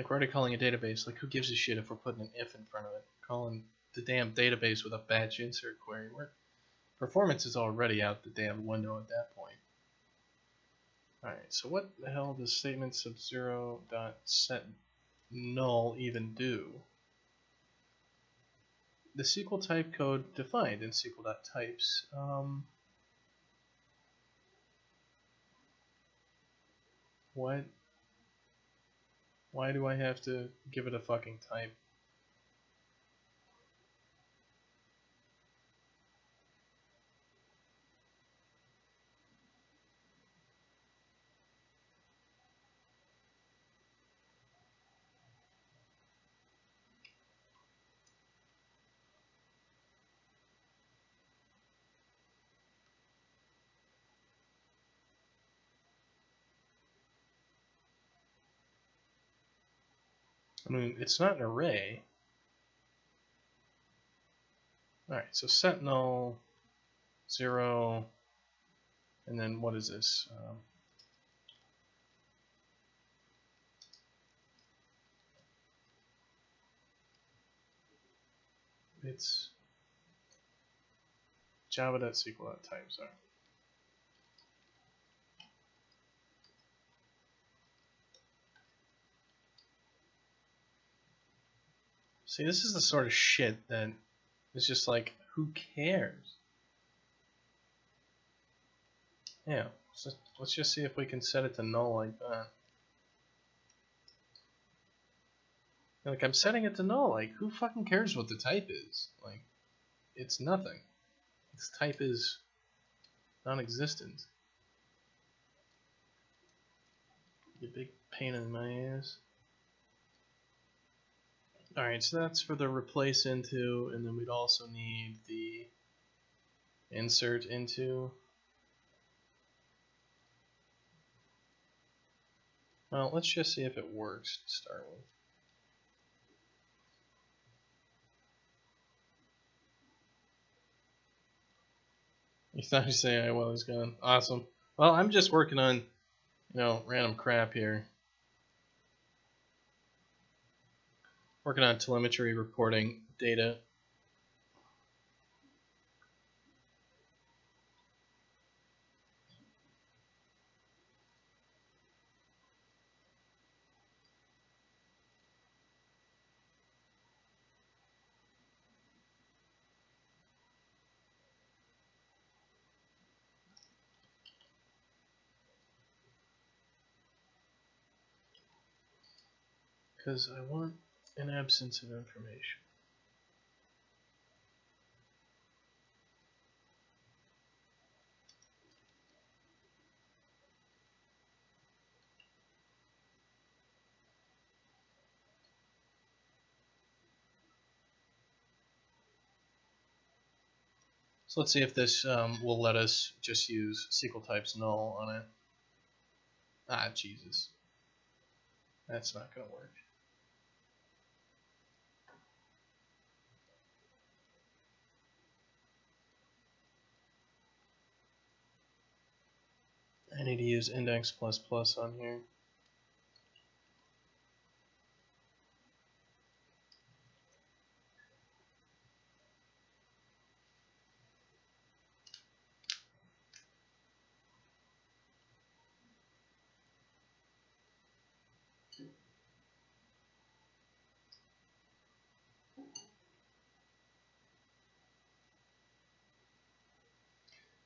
Like, we're already calling a database. Like, who gives a shit if we're putting an if in front of it? Calling the damn database with a batch insert query. Performance is already out the damn window at that point. Alright, so what the hell does statement sub0 dot set null even do? The SQL type code defined in SQL.types. What? Why do I have to give it a fucking type? I mean, it's not an array. Alright, so set null, 0, and then what is this? It's java.sql.types. Sorry. See, this is the sort of shit that is just like, who cares? Yeah, so let's just see if we can set it to null like that. Like, I'm setting it to null. Like, who fucking cares what the type is? Like, it's nothing. Its type is non-existent. You big pain in my ass. Alright, so that's for the replace into, and then we'd also need the insert into. Well, let's just see if it works to start with. You thought you say I was gone. Awesome. Well, I'm just working on, random crap here. Working on telemetry reporting data. Because I want an absence of information. So let's see if this will let us just use SQL types null on it. Ah, Jesus. That's not going to work. I need to use index++ on here.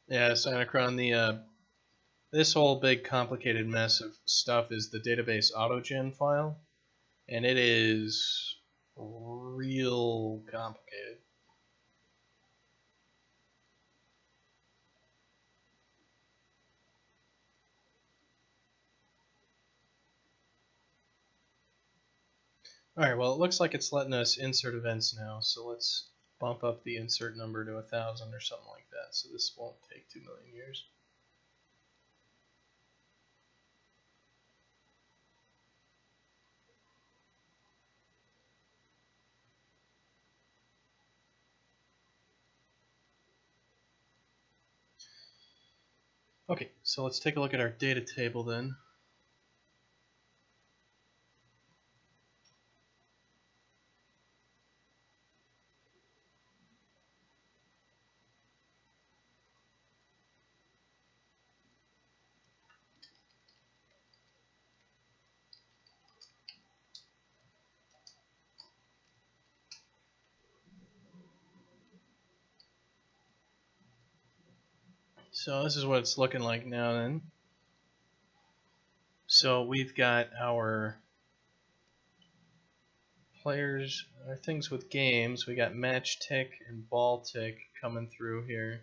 Yeah, Synachron, this whole big complicated mess of stuff is the database autogen file, and it is real complicated. Alright, well, it looks like it's letting us insert events now, so let's bump up the insert number to 1,000 or something like that, so this won't take 2 million years. Okay, so let's take a look at our data table then. So this is what it's looking like now then. So we've got our players, our things with games. We got match tick and ball tick coming through here.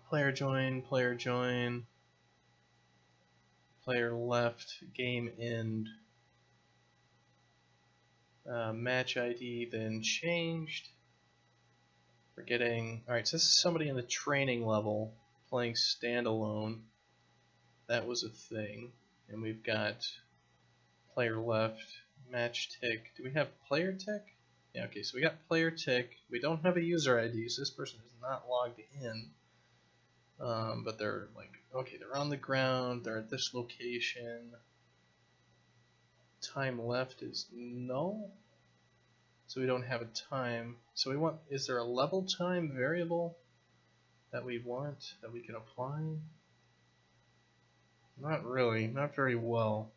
Player join, player left, game end, match ID then changed. We're getting, alright, so this is somebody in the training level playing standalone. That was a thing. And we've got player left, match tick. Do we have player tick? Yeah, okay, so we got player tick. We don't have a user ID, so this person is not logged in. But they're like, okay, they're on the ground, they're at this location. Time left is null. So we don't have a time. So we want, is there a level time variable that we want, that we can apply? Not really, not very well.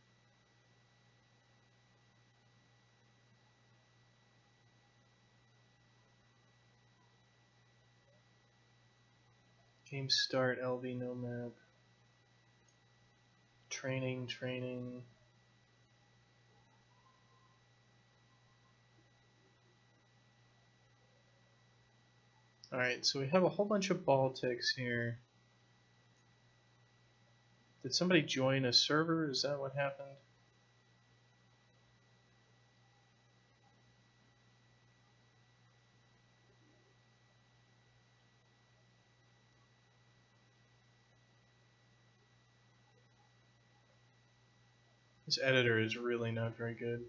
Game start, LV no map. Training. Alright, so we have a whole bunch of ball ticks here. Did somebody join a server? Is that what happened? This editor is really not very good.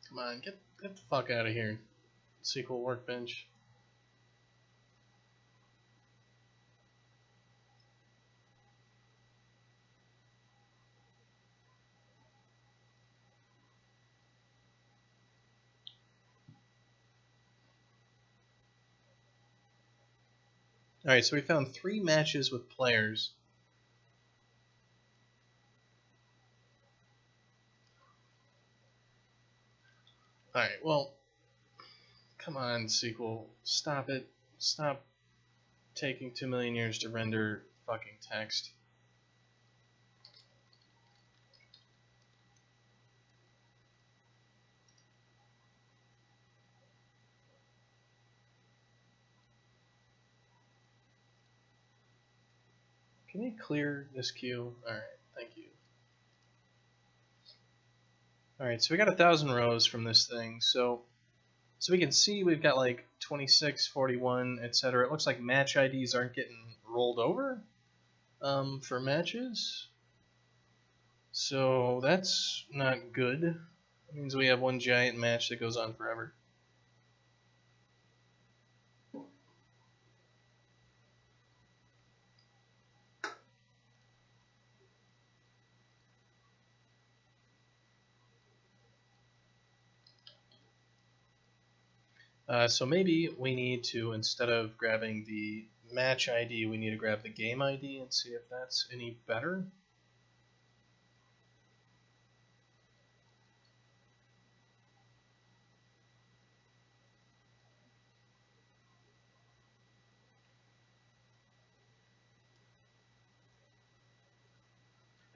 Come on, get the fuck out of here. SQL Workbench. Alright, so we found 3 matches with players. Alright, well, come on, SQL. Stop it. Stop taking 2 million years to render fucking text. Can you clear this queue? Alright, thank you. Alright, so we got 1,000 rows from this thing, so we can see we've got like 26, 41, etc. It looks like match IDs aren't getting rolled over for matches. So that's not good. It means we have one giant match that goes on forever. So maybe we need to, instead of grabbing the match ID, we need to grab the game ID and see if that's any better.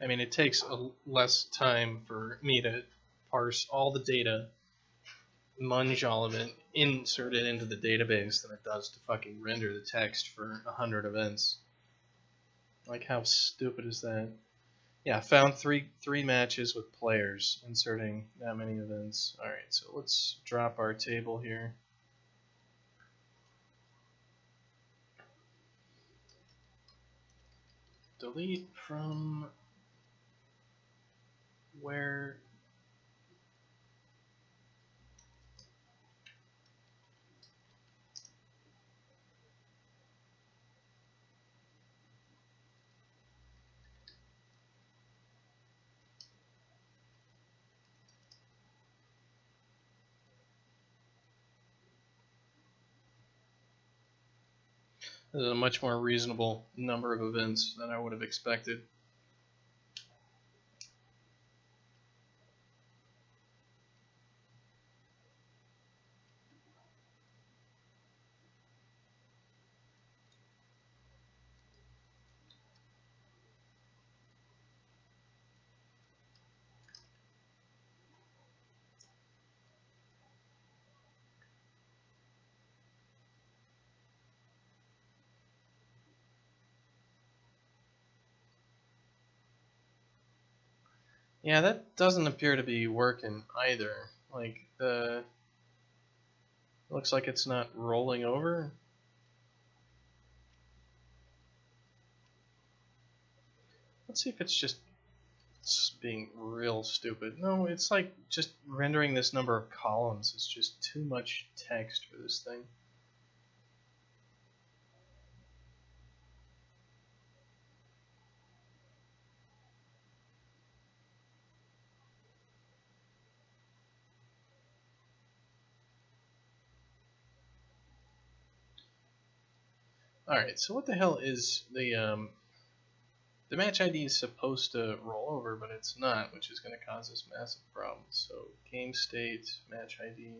I mean, it takes less time for me to parse all the data, munge all of it, insert it into the database than it does to fucking render the text for 100 events. Like, how stupid is that? Yeah, found three matches with players, inserting that many events. Alright, so let's drop our table here. Delete from This is a much more reasonable number of events than I would have expected. Yeah, that doesn't appear to be working either. Like, looks like it's not rolling over. Let's see if it's just being real stupid. No, it's like just rendering this number of columns is just too much text for this thing. Alright, so what the hell is the match ID is supposed to roll over, but it's not, which is going to cause us massive problems. So game state, match ID.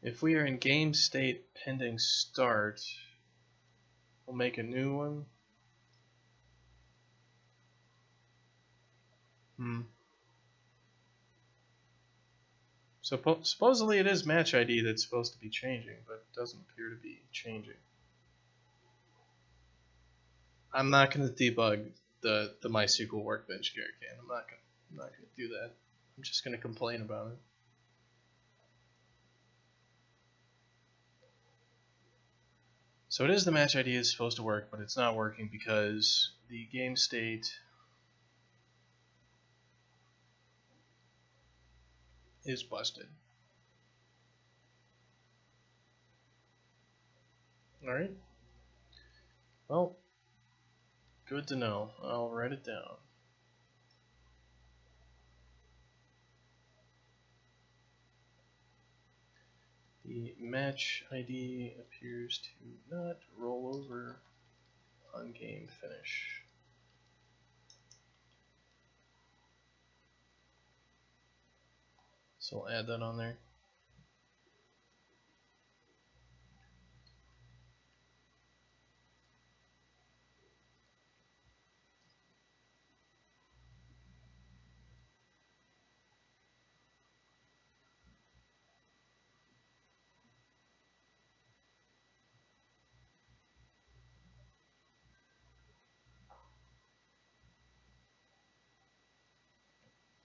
If we are in game state pending start, we'll make a new one. So supposedly it is match ID that's supposed to be changing, but it doesn't appear to be changing. I'm not going to debug the MySQL Workbench Garacan. I'm not going to do that. I'm just going to complain about it. So it is the match ID is supposed to work, but it's not working because the game state is busted. Alright. Well, good to know. I'll write it down. The match ID appears to not roll over on game finish. So I'll add that on there.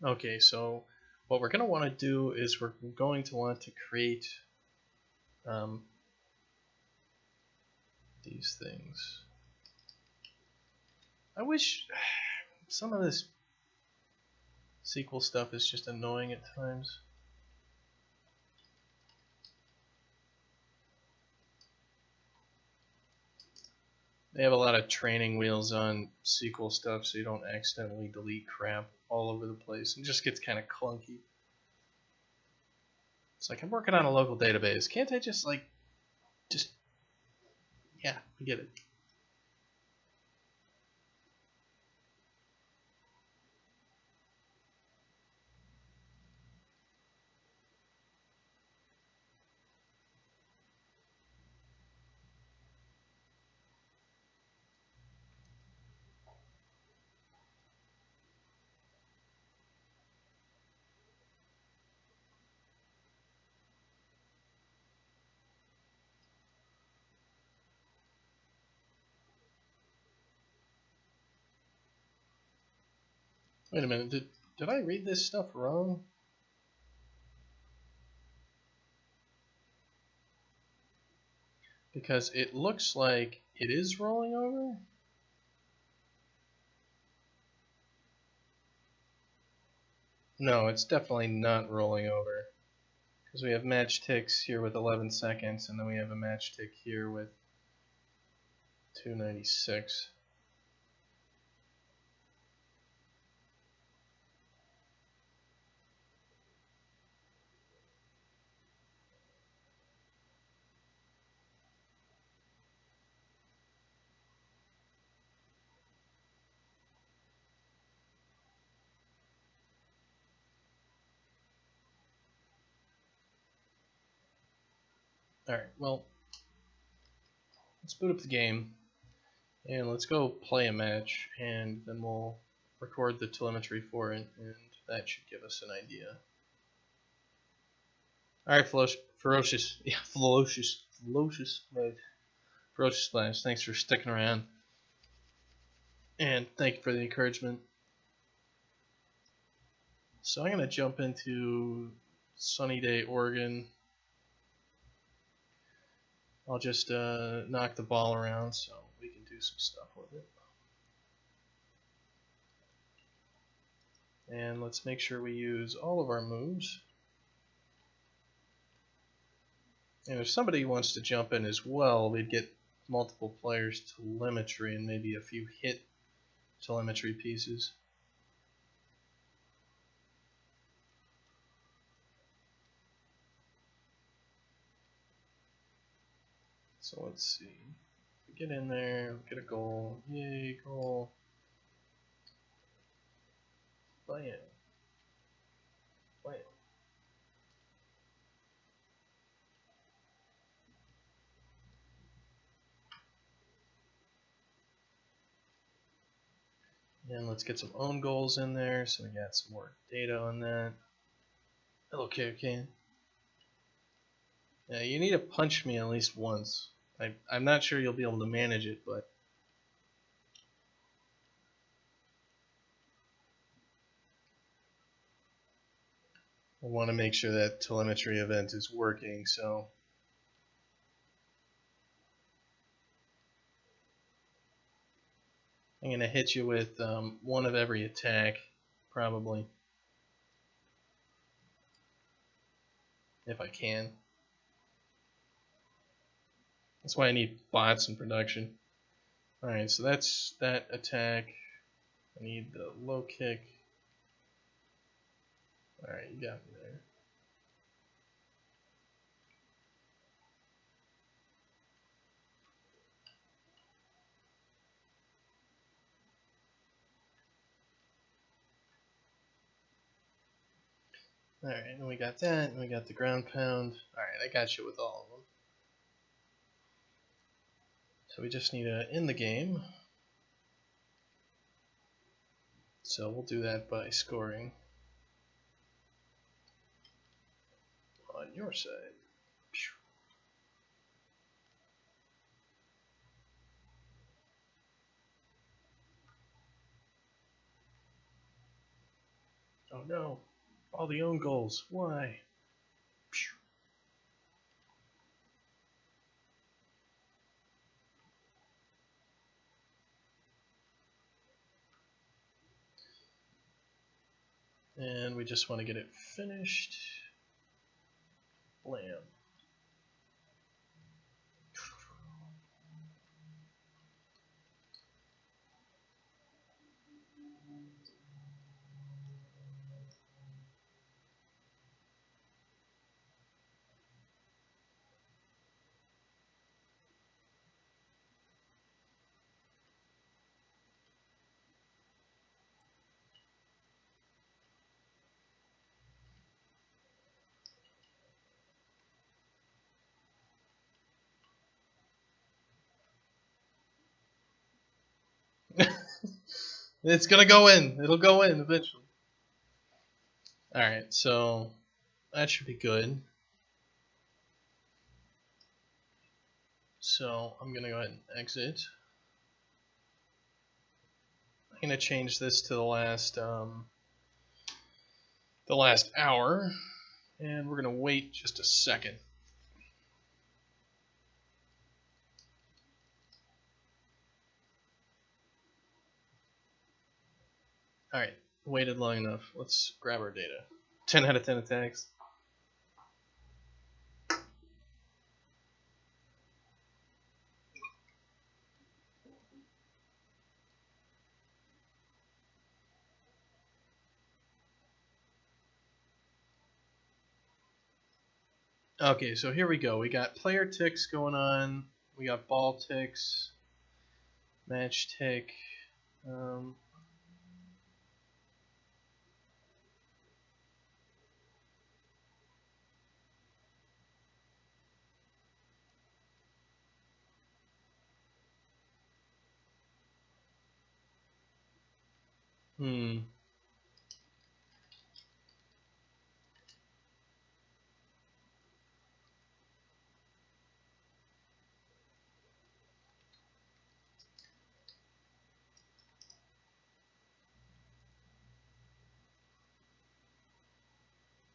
Okay, so what we're going to want to do is we're going to want to create these things. I wish some of this SQL stuff is just annoying at times. They have a lot of training wheels on SQL stuff so you don't accidentally delete crap all over the place. It just gets kind of clunky. It's like, I'm working on a local database. Can't I just, like, yeah, I get it. Wait a minute, did I read this stuff wrong? Because it looks like it is rolling over. No, it's definitely not rolling over. Because we have match ticks here with 11 seconds, and then we have a match tick here with 296. Alright, well, let's boot up the game, and let's go play a match, and then we'll record the telemetry for it, and that should give us an idea. Alright, Ferocious Splash, thanks for sticking around, and thank you for the encouragement. So I'm going to jump into Sunny Day, Oregon. I'll just knock the ball around so we can do some stuff with it. And let's make sure we use all of our moves. And if somebody wants to jump in as well, we'd get multiple players telemetry and maybe a few hit telemetry pieces. So let's see. Get in there, get a goal. Yay, goal. Play it. Play it. And let's get some own goals in there so we got some more data on that. Okay. Yeah, you need to punch me at least once. I'm not sure you'll be able to manage it, but I want to make sure that telemetry event is working, so I'm going to hit you with one of every attack, probably, if I can. That's why I need bots in production. Alright, so that's that attack. I need the low kick. Alright, you got me there. Alright, and we got that, and we got the ground pound. Alright, I got you with all of them. So we just need to end the game. So we'll do that by scoring on your side. Oh no, all the own goals, why? And we just want to get it finished. Blam. It's gonna go in. It'll go in eventually. Alright, so that should be good. So I'm gonna go ahead and exit. I'm gonna change this to the last hour, and we're gonna wait just a second. Alright, waited long enough. Let's grab our data. 10 out of 10 attacks. Okay, so here we go. We got player ticks going on. We got ball ticks. Match tick. Hmm.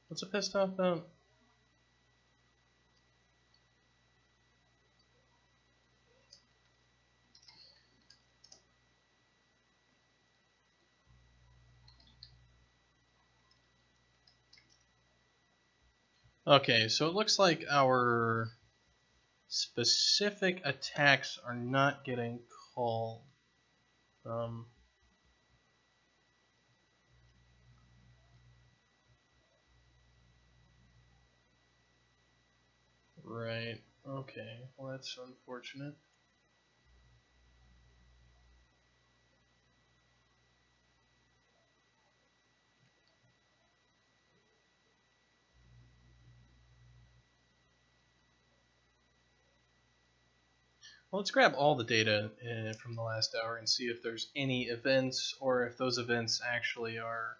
What's it pissed off about? Okay, so it looks like our specific attacks are not getting called. Um, right. Okay. Well, that's unfortunate. Well, let's grab all the data from the last hour and see if there's any events or if those events actually are.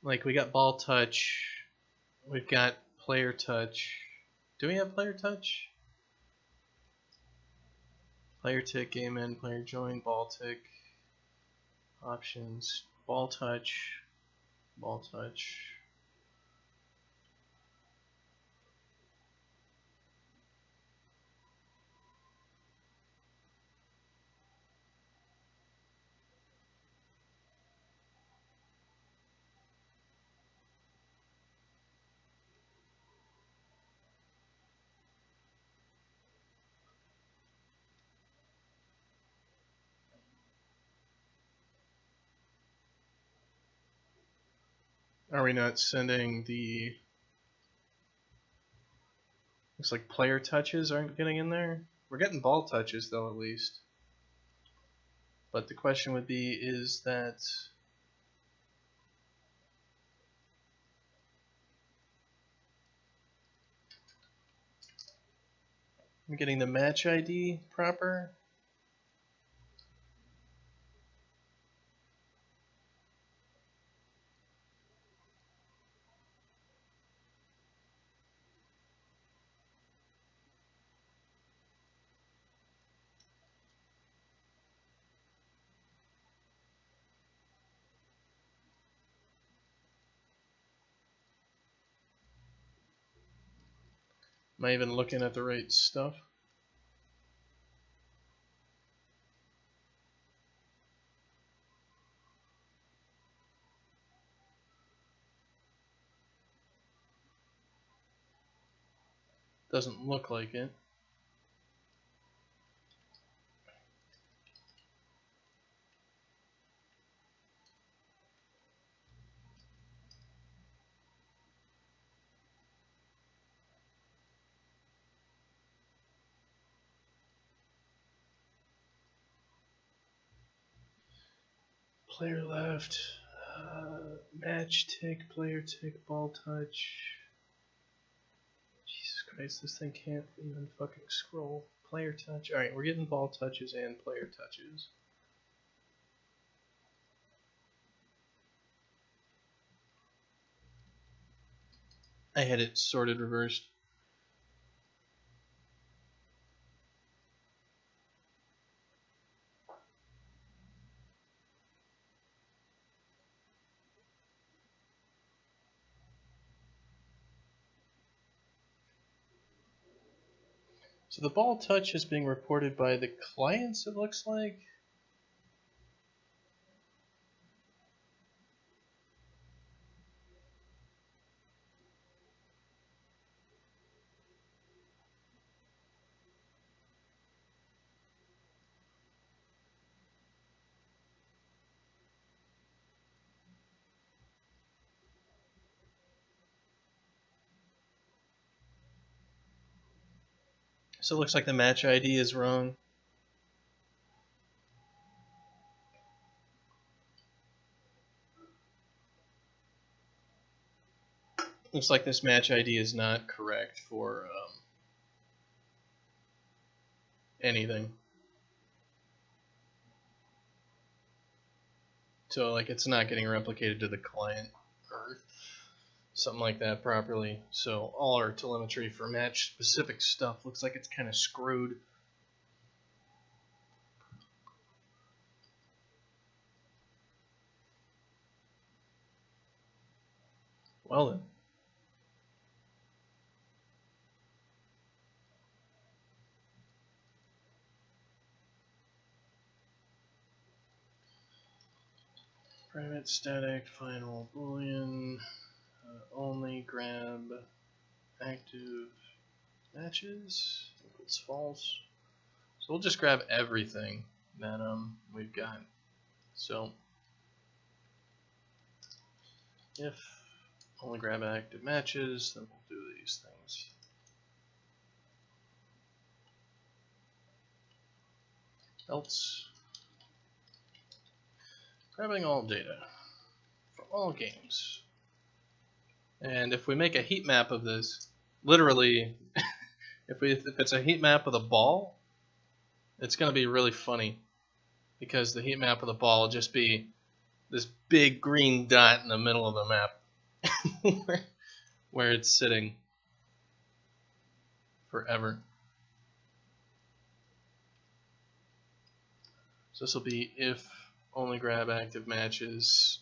Like, we got ball touch, we've got player touch. Do we have player touch? Player tick, game in, player join, ball tick, options, ball touch, ball touch. Are we not sending the. Looks like player touches aren't getting in there? We're getting ball touches, though, at least. But the question would be, is that. I'm getting the match ID proper? Am I even looking at the right stuff? Doesn't look like it. Player left. Match tick, player tick, ball touch. Jesus Christ, this thing can't even fucking scroll. Player touch. Alright, we're getting ball touches and player touches. I had it sorted reversed. So the ball touch is being reported by the clients, it looks like. So it looks like the match ID is wrong. Looks like this match ID is not correct for anything. So like it's not getting replicated to the client or something like that properly. So all our telemetry for match specific stuff looks like it's kind of screwed. Well then. Private static final boolean only grab active matches equals false. So we'll just grab everything that we've got. So if only grab active matches, then we'll do these things. Else grabbing all data from all games. And if we make a heat map of this, literally, if it's a heat map of the ball, it's going to be really funny because the heat map of the ball will just be this big green dot in the middle of the map where it's sitting forever. So this will be if only grab active matches.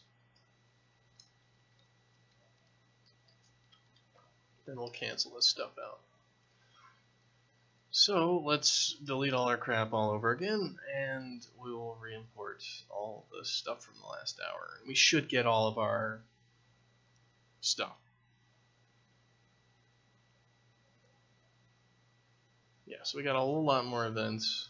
Then we'll cancel this stuff out. So let's delete all our crap all over again, and we will re-import all the stuff from the last hour. And we should get all of our stuff. Yeah, so we got a whole lot more events.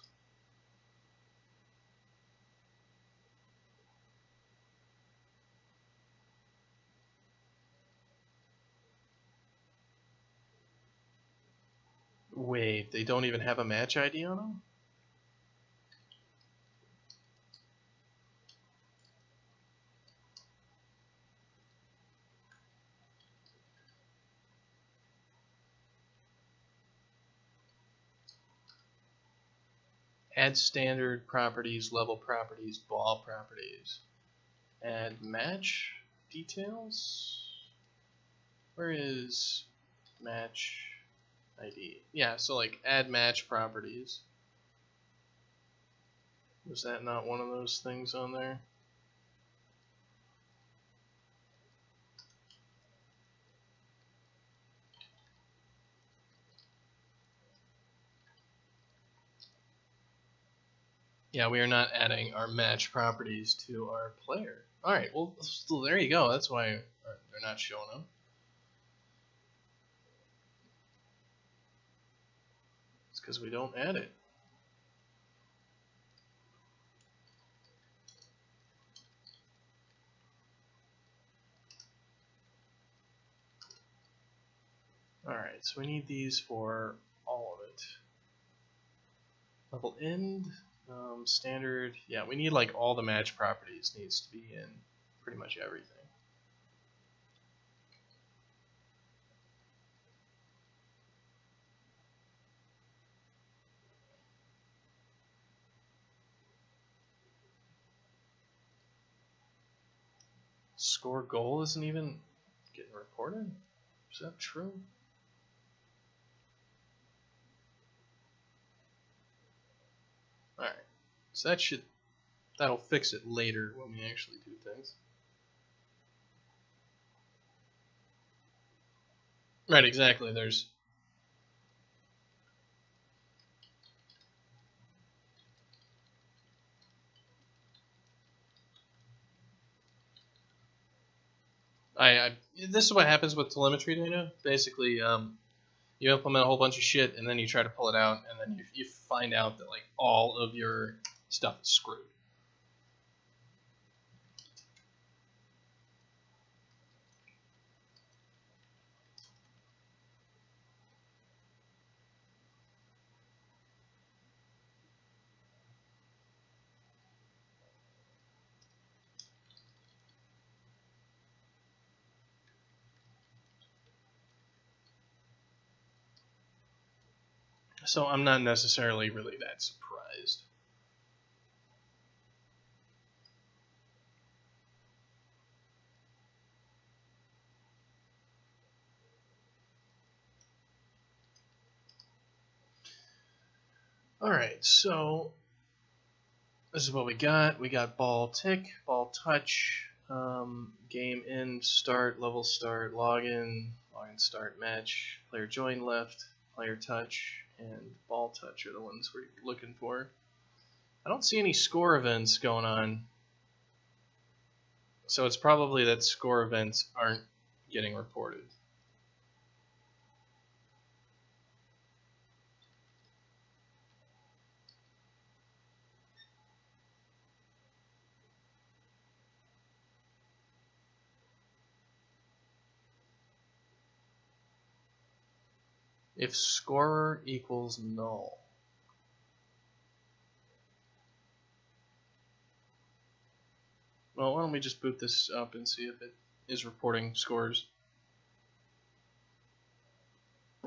Wait, they don't even have a match ID on them? Add standard properties, level properties, ball properties. Add match details. Where is match ID? Yeah, so like add match properties. Was that not one of those things on there? Yeah, we are not adding our match properties to our player. Alright, well, so there you go. That's why they're not showing them. It's because we don't add it. Alright, so we need these for all of it. Level end, standard, yeah, we need like all the match properties needs to be in pretty much everything. Score goal isn't even getting reported? Is that true? Alright, so that'll fix it later when we actually do things. Right, exactly, there's This is what happens with telemetry data. Basically, you implement a whole bunch of shit, and then you try to pull it out, and then you find out that like all of your stuff is screwed. So I'm not necessarily really that surprised. Alright, so this is what we got. We got ball tick, ball touch, game in, start, level start, login, start, match, player join left, player touch, and ball touch are the ones we're looking for. I don't see any score events going on, so it's probably that score events aren't getting reported. If scorer equals null. Well, why don't we just boot this up and see if it is reporting scores.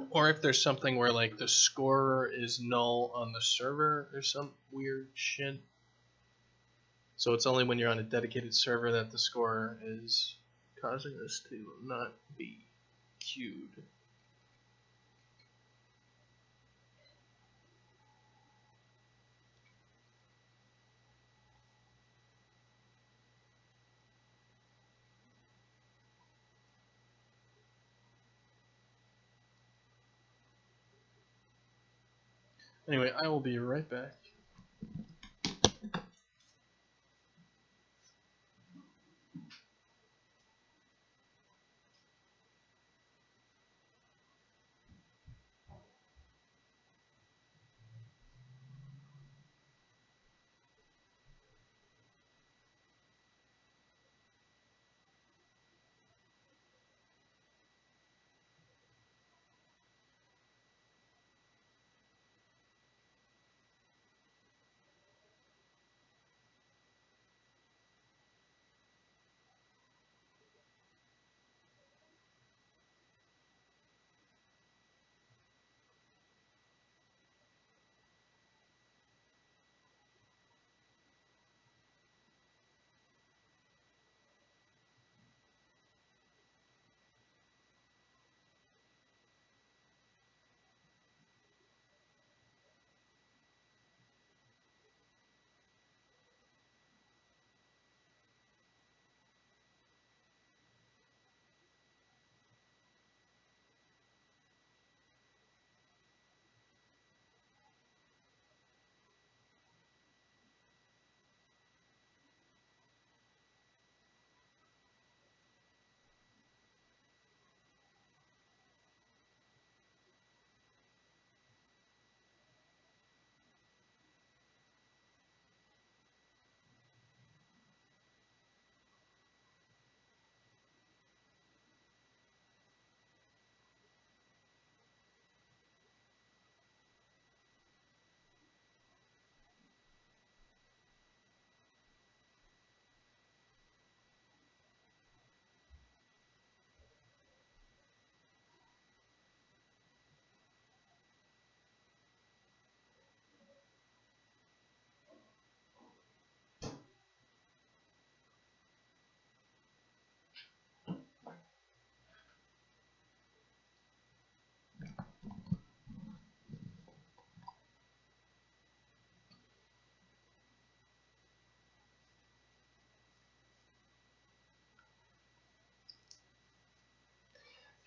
Or if there's something where like the scorer is null on the server or some weird shit. So it's only when you're on a dedicated server that the scorer is causing this to not be queued. Anyway, I will be right back.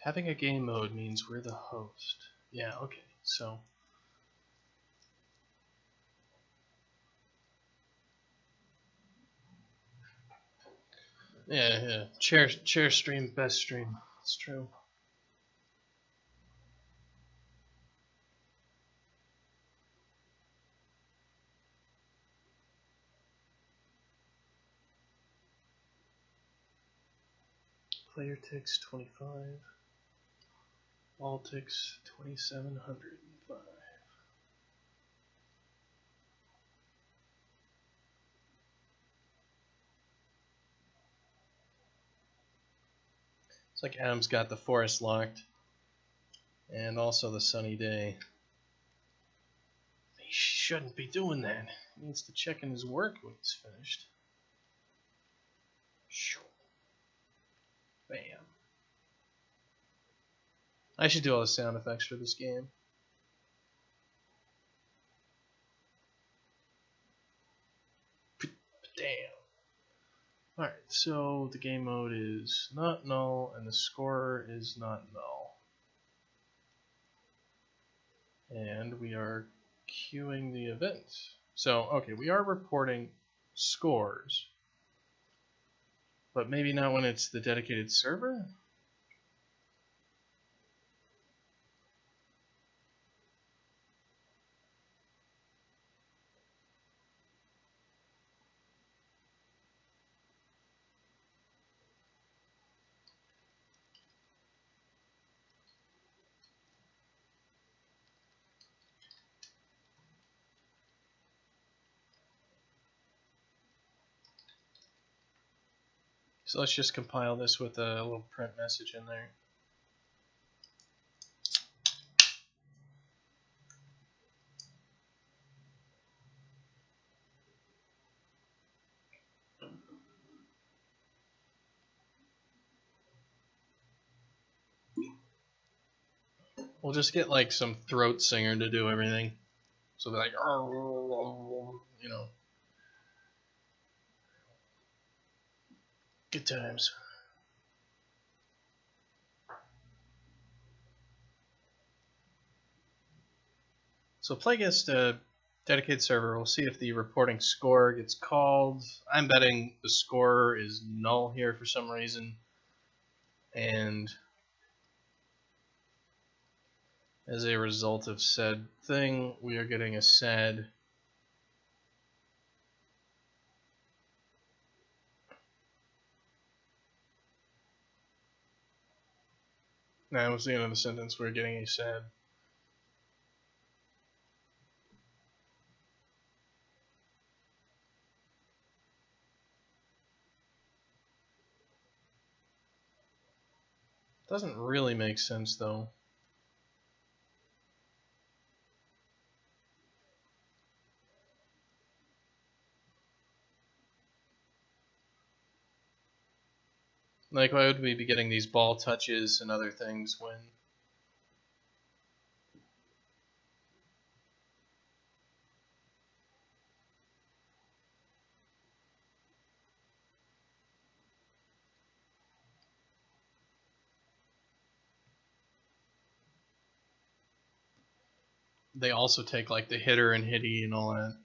Having a game mode means we're the host. Yeah, okay, so Yeah. Chair stream, best stream. It's true. Player ticks 25. All ticks 2705. It's like Adam's got the forest locked. And also the sunny day. He shouldn't be doing that. He needs to check in his work when he's finished. Bam. I should do all the sound effects for this game. Damn. Alright, so the game mode is not null and the score is not null. And we are queuing the event. So, okay, we are reporting scores. But maybe not when it's the dedicated server? So let's just compile this with a little print message in there. We'll just get like some throat singer to do everything. So they're like, you know. Good times. So play against a dedicated server. We'll see if the reporting score gets called. I'm betting the score is null here for some reason. And as a result of said thing, we are getting a sad That was the end of the sentence. We're getting a sad. Doesn't really make sense though. Like, why would we be getting these ball touches and other things when they also take like the hitter and hitty and all that?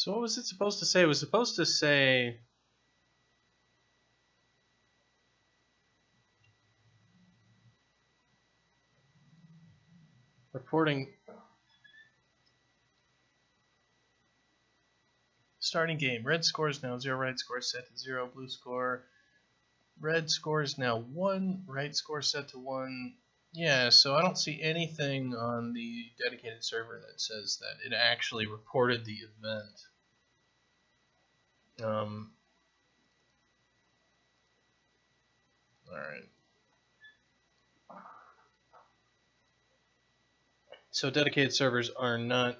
So what was it supposed to say? It was supposed to say reporting Starting game. Red score is now 0, right score set to 0, blue score. Red score is now 1, right score set to 1. Yeah, so I don't see anything on the dedicated server that says that it actually reported the event. Alright. So dedicated servers are not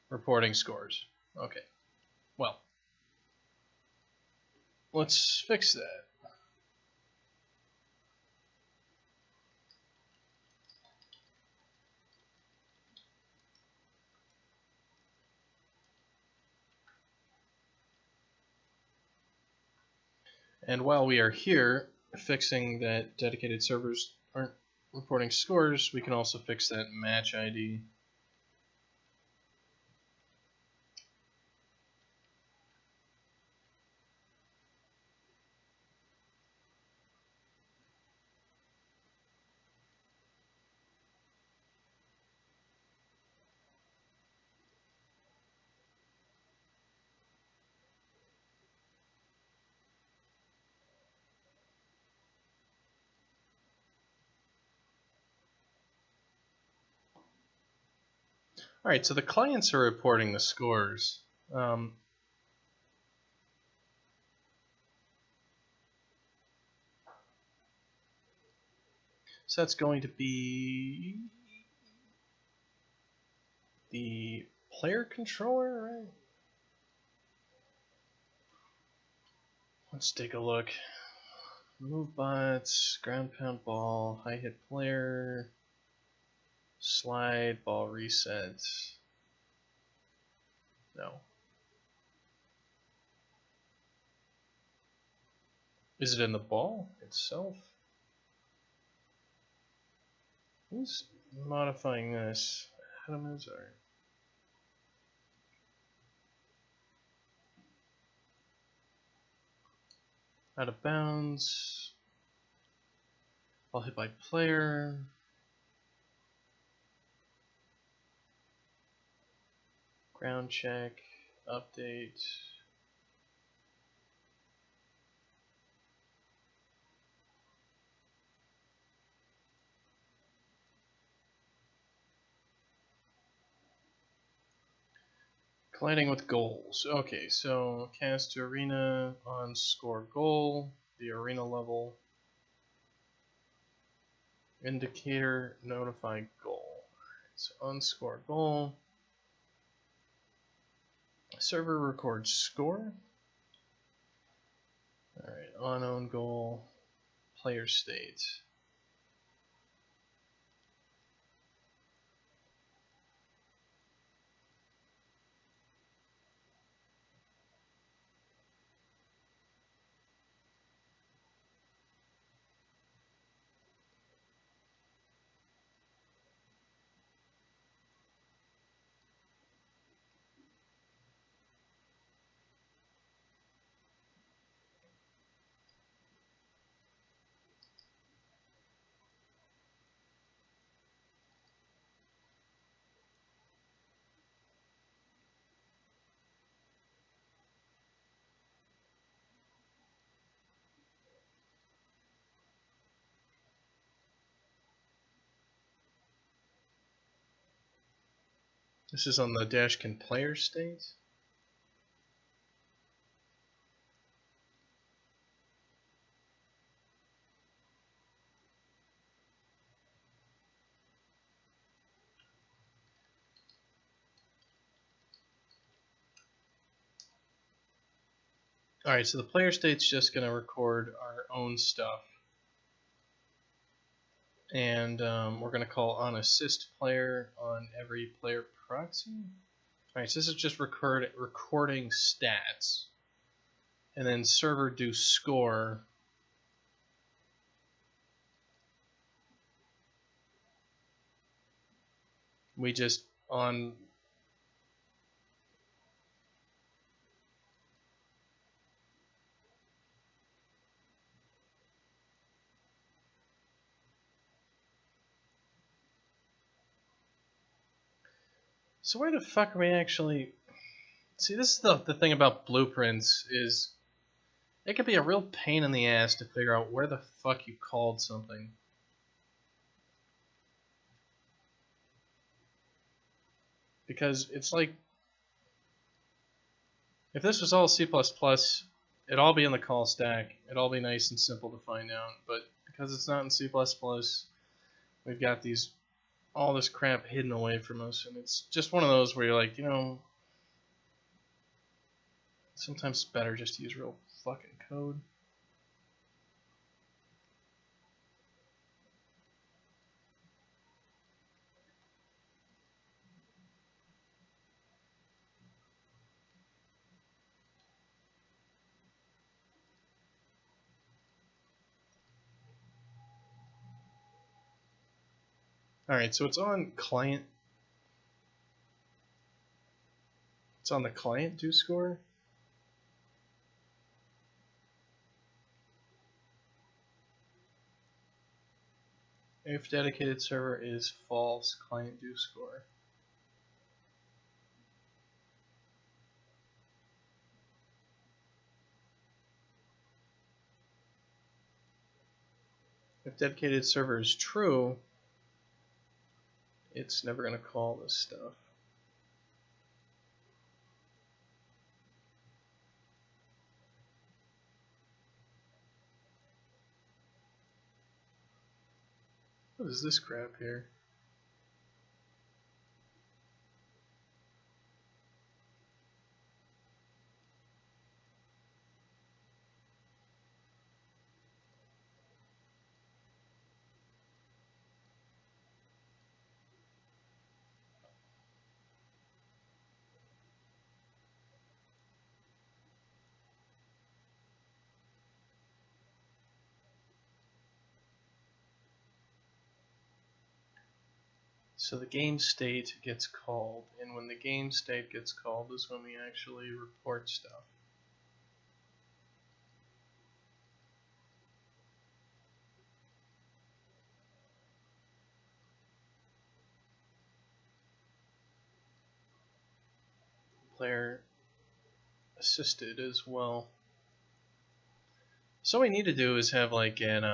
reporting scores. Okay. Well, let's fix that. And while we are here fixing that dedicated servers aren't reporting scores, we can also fix that match ID. Alright, so the clients are reporting the scores. So that's going to be the player controller, right? Let's take a look. Move bots, ground pound ball, high hit player, slide, ball reset. No. Is it in the ball itself? Who's modifying this? Adam is art. Out of bounds. Ball hit by player. Ground check. Update. Colliding with goals. Okay, so cast to arena on score goal, the arena level. Indicator notify goal. Alright, so on score goal. Server records score. Alright, on own goal. Player state. This is on the Dashkin player state. Alright, so the player state's just going to record our own stuff. And we're going to call on assist player on every player proxy. Alright, so this is just recording stats. And then server do score. We just on. So where the fuck are we actually? See, this is the thing about blueprints is it could be a real pain in the ass to figure out where the fuck you called something. Because it's like, if this was all C++, it'd all be in the call stack. It'd all be nice and simple to find out. But because it's not in C++, we've got all this crap hidden away from us. And it's just one of those where you're like, you know, sometimes it's better just to use real fucking code. Alright, so it's on client. It's on the client do score. If dedicated server is false, client do score. If dedicated server is true, it's never going to call this stuff. What is this crap here? So the game state gets called, and when the game state gets called is when we actually report stuff. Player assisted as well. So what we need to do is have like an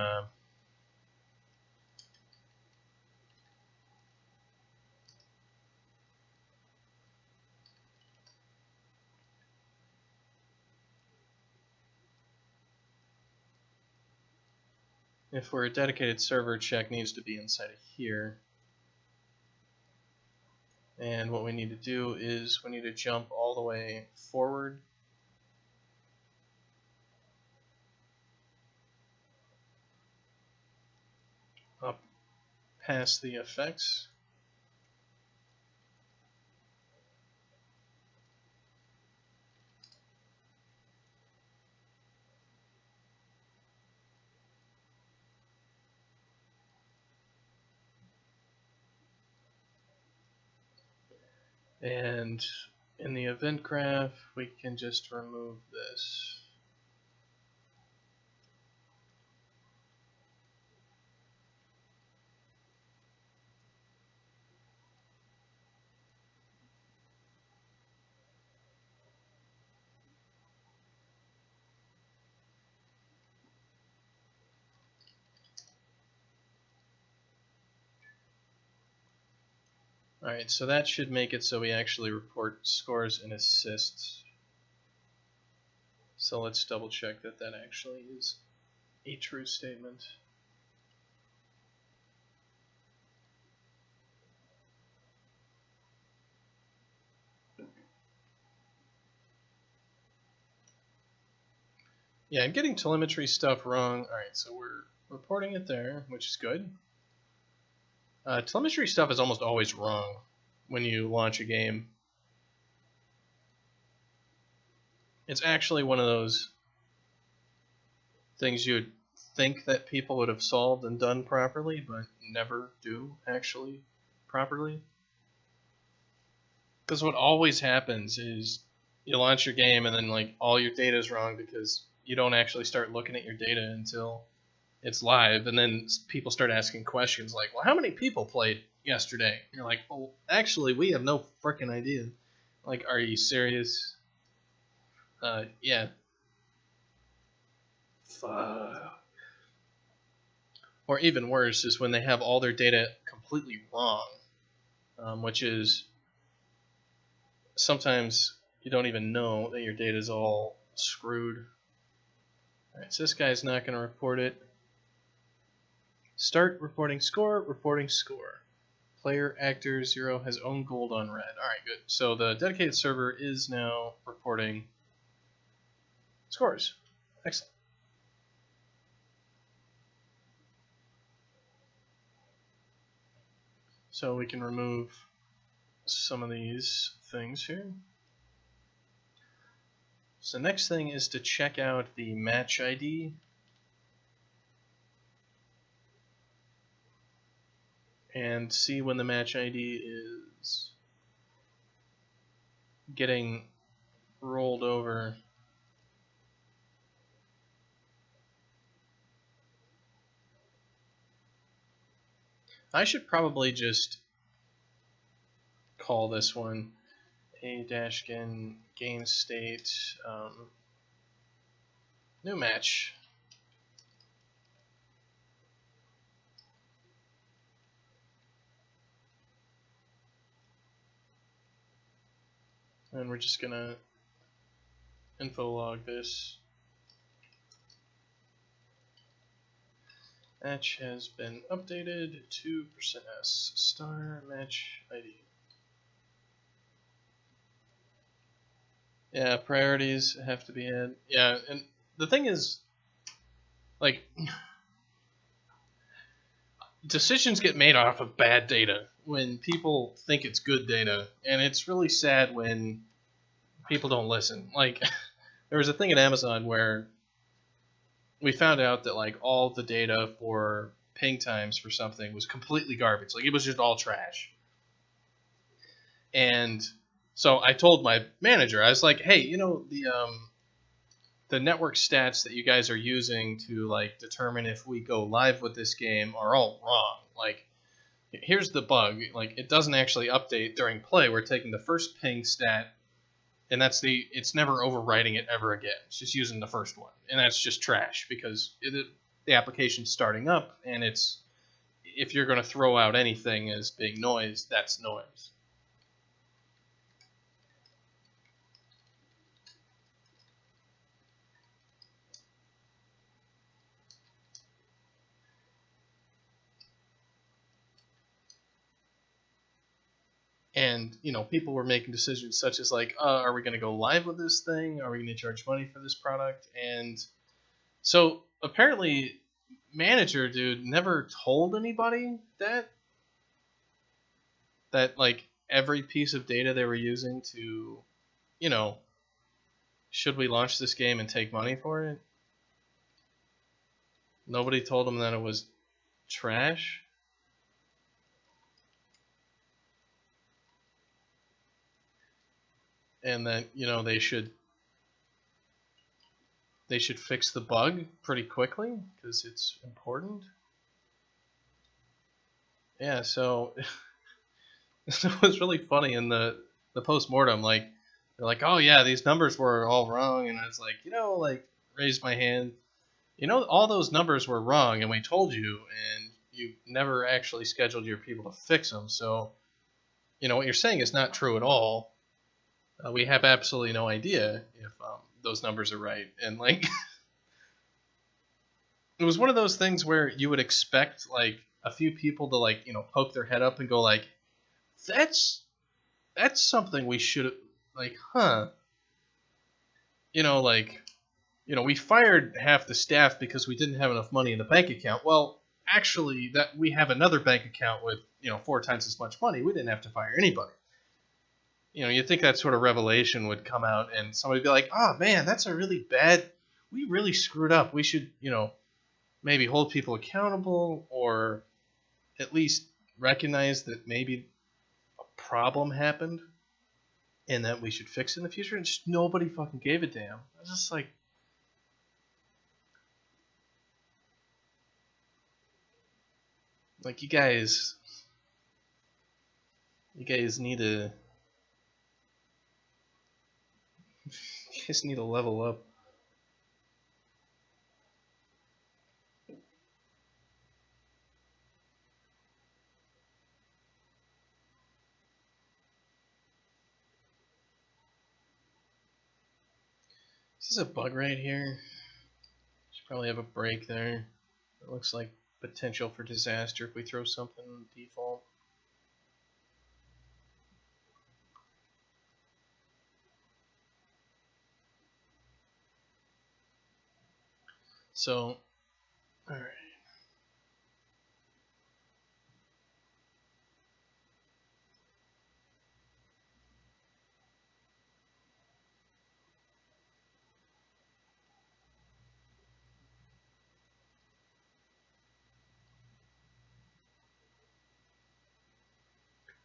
if we're a dedicated server, check needs to be inside of here. And what we need to do is we need to jump all the way forward. Up past the effects. And in the event graph, we can just remove this. Alright, so that should make it so we actually report scores and assists. So let's double check that that actually is a true statement. Yeah, I'm getting telemetry stuff wrong. Alright, so we're reporting it there, which is good. Telemetry stuff is almost always wrong when you launch a game. It's actually one of those things you'd think that people would have solved and done properly, but never do actually properly. Because what always happens is you launch your game and then like all your data is wrong because you don't actually start looking at your data until it's live, and then people start asking questions like, well, how many people played yesterday? And you're like, well, actually, we have no freaking idea. Like, are you serious? Yeah. Fuck. Or even worse is when they have all their data completely wrong, which is sometimes you don't even know that your data is all screwed. Alright, so this guy's not going to report it. Start reporting score, reporting score. Player actor 0 has owned gold on red. Alright, good. So the dedicated server is now reporting scores. Excellent. So we can remove some of these things here. So next thing is to check out the match ID. And see when the match ID is getting rolled over. I should probably just call this one a Dashkin game state new match. And we're just gonna info log this. Match has been updated to %s star match ID. Yeah, priorities have to be in. Yeah, and the thing is, like, decisions get made off of bad data when people think it's good data, and it's really sad when people don't listen. Like, there was a thing at Amazon where we found out that like all the data for ping times for something was completely garbage. Like, it was just all trash. And so I told my manager, I was like, hey, you know, the network stats that you guys are using to like determine if we go live with this game are all wrong. Like, here's the bug. Like, it doesn't actually update during play. We're taking the first ping stat, and it's never overwriting it ever again. It's just using the first one, and that's just trash because the application's starting up, and if you're going to throw out anything as being noise, that's noise. And, you know, people were making decisions such as like, are we going to go live with this thing? Are we going to charge money for this product? And so apparently manager dude never told anybody that like every piece of data they were using to, you know, should we launch this game and take money for it? Nobody told them that it was trash. And that, you know, they should fix the bug pretty quickly because it's important. Yeah, so it was really funny in the post-mortem. Like, they're like, oh yeah, these numbers were all wrong, and I was like, you know, like, raised my hand. You know, all those numbers were wrong, and we told you, and you never actually scheduled your people to fix them. So, you know, what you're saying is not true at all. We have absolutely no idea if those numbers are right. And like, it was one of those things where you would expect like a few people to like, you know, poke their head up and go like, that's something we should like, huh? You know, like, you know, we fired half the staff because we didn't have enough money in the bank account. Well, actually, that we have another bank account with, you know, 4 times as much money. We didn't have to fire anybody. You know, you'd think that sort of revelation would come out and somebody would be like, oh man, that's a really bad, we really screwed up. We should, you know, maybe hold people accountable or at least recognize that maybe a problem happened and that we should fix it in the future. And just nobody fucking gave a damn. I was just like, you guys need to guys need to level up. Is this a bug right here? Should probably have a break there. It looks like potential for disaster if we throw something in default. So, alright.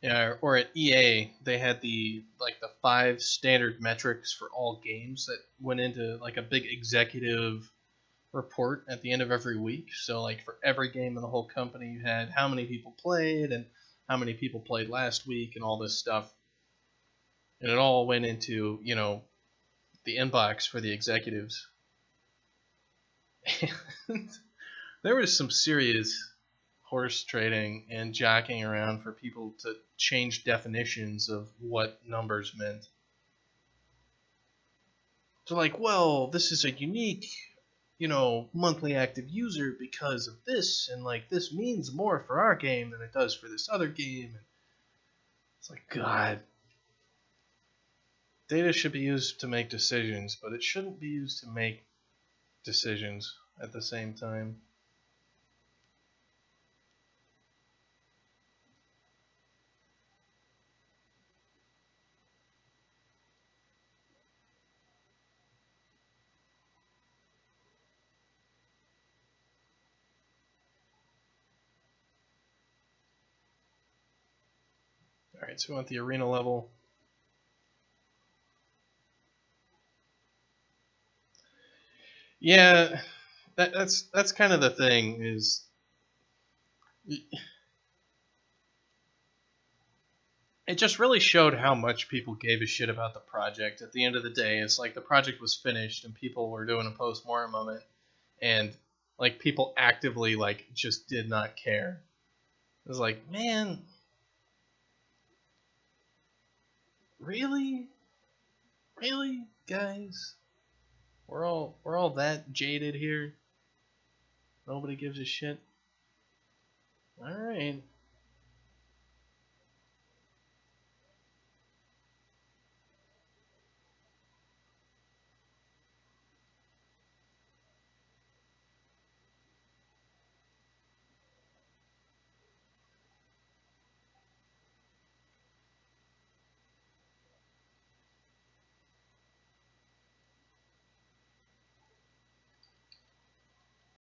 Yeah, or at EA, they had the 5 standard metrics for all games that went into like a big executive report at the end of every week. So like for every game in the whole company, you had how many people played and how many people played last week and all this stuff. And it all went into, the inbox for the executives. And there was some serious horse trading and jockeying around for people to change definitions of what numbers meant. So like, well, this is a unique, monthly active user because of this, and like this means more for our game than it does for this other game. And it's like, God, data should be used to make decisions, but it shouldn't be used to make decisions at the same time. Alright, so we want the arena level. Yeah, that's kind of the thing, is it just really showed how much people gave a shit about the project. At the end of the day, it's like the project was finished and people were doing a post-mortem on it, and like people actively like just did not care. It was like, man, really, guys, we're all that jaded here. Nobody gives a shit. All right.